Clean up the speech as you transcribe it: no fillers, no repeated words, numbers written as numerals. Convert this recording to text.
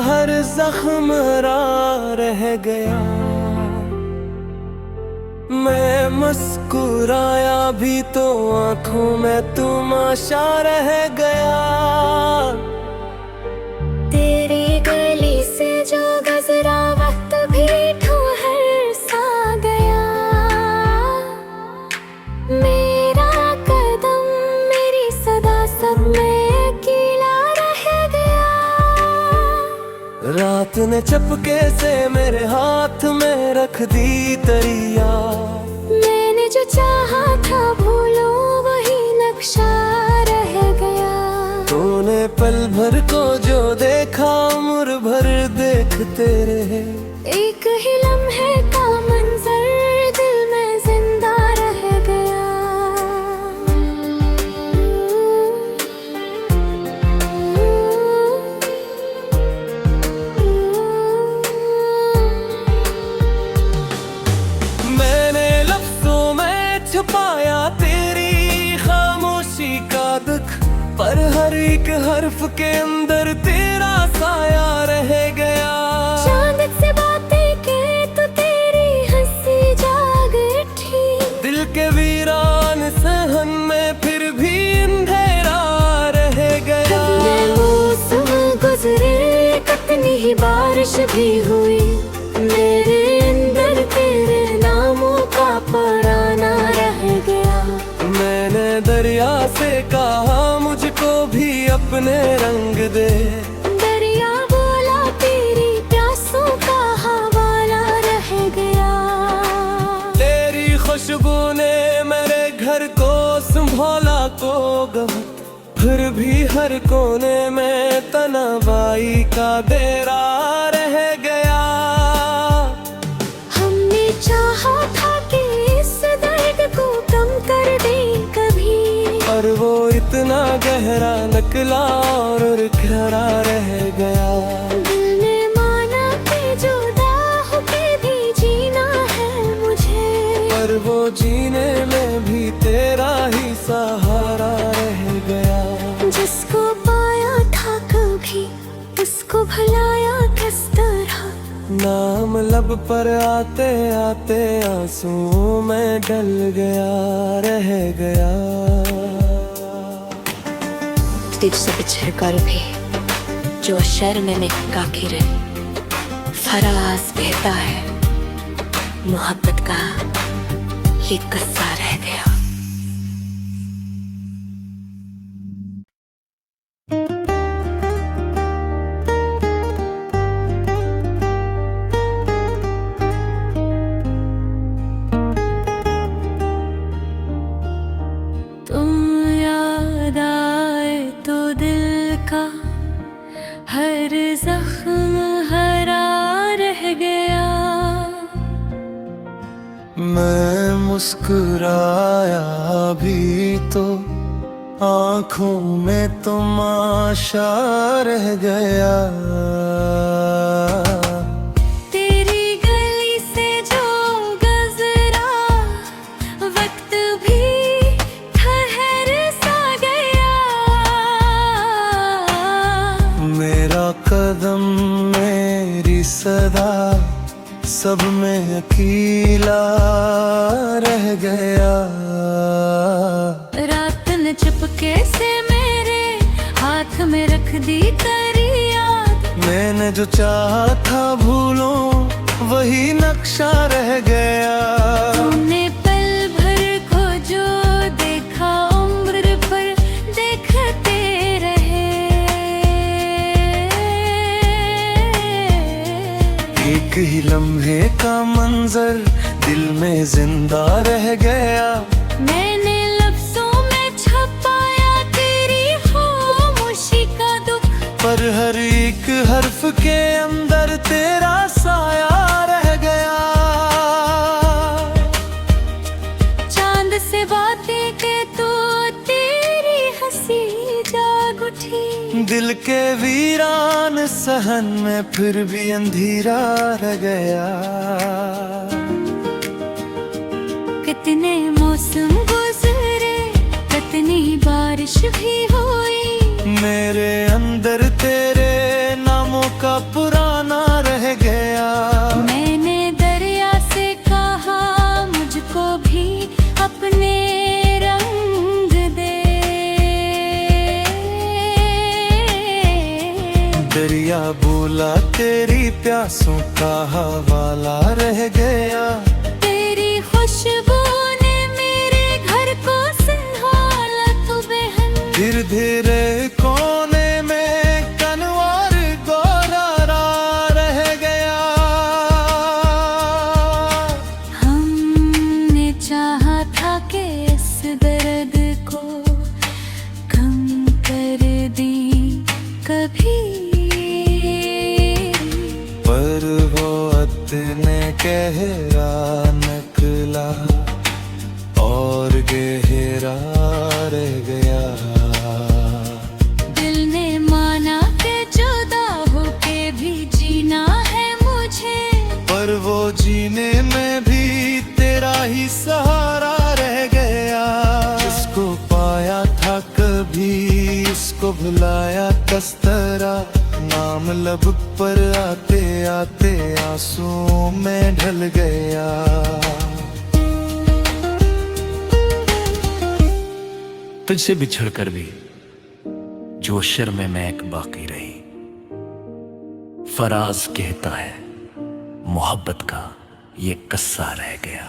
हर जख्म हरा रह गया। मैं मुस्कुराया भी तो आंखों में तमाशा रह गया। तेरी गली से जो गुजरा वक्त भी ठोहर सा गया। मेरा कदम मेरी सदा सब में अकेला रह गया। रात ने चपके से मेरे हाथ में रख दी तरिया। मैंने जो चाहा था भूलो वही नक्शा रह गया। तूने पल भर को जो देखा उम्र भर देखते रहे। एक ही लम्हे का मंजर दिल में जिंदा रह गया। मैंने लफ्जों में छुपाया तेरी खामोशी का दुख, पर हर एक हर्फ के अंदर तेरा साया रह गया। चांद से बातें के तो तेरी हंसी जाग उठी। दिल के वीरान सहन में फिर भी अंधेरा रह गया। कितने मौसम गुजरे कितनी ही बारिश भी हुई। मेरे अंदर तेरे नामों का पराना रह गया। मैंने दरिया से कहा मुझको भी अपने रंग दे। दरिया बोला तेरी प्यासों का हवाला रह गया। तेरी खुशबू ने मेरे घर को संभाला को गमत, फिर भी हर कोने में तन्हाई का डेरा रह गया। हमने चाहा था कि इस दर्द को कम कर दे कभी, पर वो इतना गहरा निकला और गहरा रह गया। दिल ने माना कि जुदा होके भी जीना है मुझे, पर वो जीने में भी तेरा ही सहारा रह गया। जिसको पाया था कभी उसको भुलाया किस तरह। नाम लब पर आते आते आंसुओं में डल गया रह गया। तुझसे बिछड़ कर भी जो शर्म में काकी रहे, फराज बहता है मोहब्बत का ये किस्सा रह गया। तुम याद आए तो दिल का हर जख्म हरा रह गया। मैं मुस्कुराया भी तो आंखों में तमाशा रह गया। तेरी गली से जो गुजरा वक्त भी ठहर सा गया। मेरा कदम मेरी सदा सब में अकेला रह गया। रात ने चुपके से मेरे हाथ में रख दी तरिया। मैंने जो चाहा था भूलो वही नक्शा रह गया। तुमने पल भर को जो देखा उम्र भर देखते रहे। एक ही लम्हे का मंजर दिल में जिंदा रह गया। मैंने लफ्जों में छुपाया तेरी खामोशी का दुख, पर हर एक हर्फ के अंदर तेरा साया रह गया। चांद से बातें के तो तेरी हंसी जाग उठी। दिल के वीरान सहन में फिर भी अंधेरा रह गया। कितने मौसम गुजरे कितनी बारिश भी हुई। मेरे अंदर तेरे नामों का पुराना रह गया। मैंने दरिया से कहा मुझको भी अपने रंग दे। दरिया बोला तेरी प्यासों का हवाला रह गया। तेरी खुशबू ने मेरे घर को संभाला तू बहन। धीरे धीरे कोने में कनवार गोरारा रह गया। हमने चाहा था कि इस दर्द को कम कर दी कभी, पर वो इतने गहरा निकला और गहरा रह गया। दिल ने माना कि जुदा होके भी जीना है मुझे, पर वो जीने में भी तेरा ही सहारा रह गया। इसको पाया था कभी, इसको भुलाया किस तरह। नाम लब पर आते आते आंसुओं में ढल गया। तुझसे बिछड़ कर भी जो शर्म में एक बाकी रही। फराज कहता है मोहब्बत का ये किस्सा रह गया।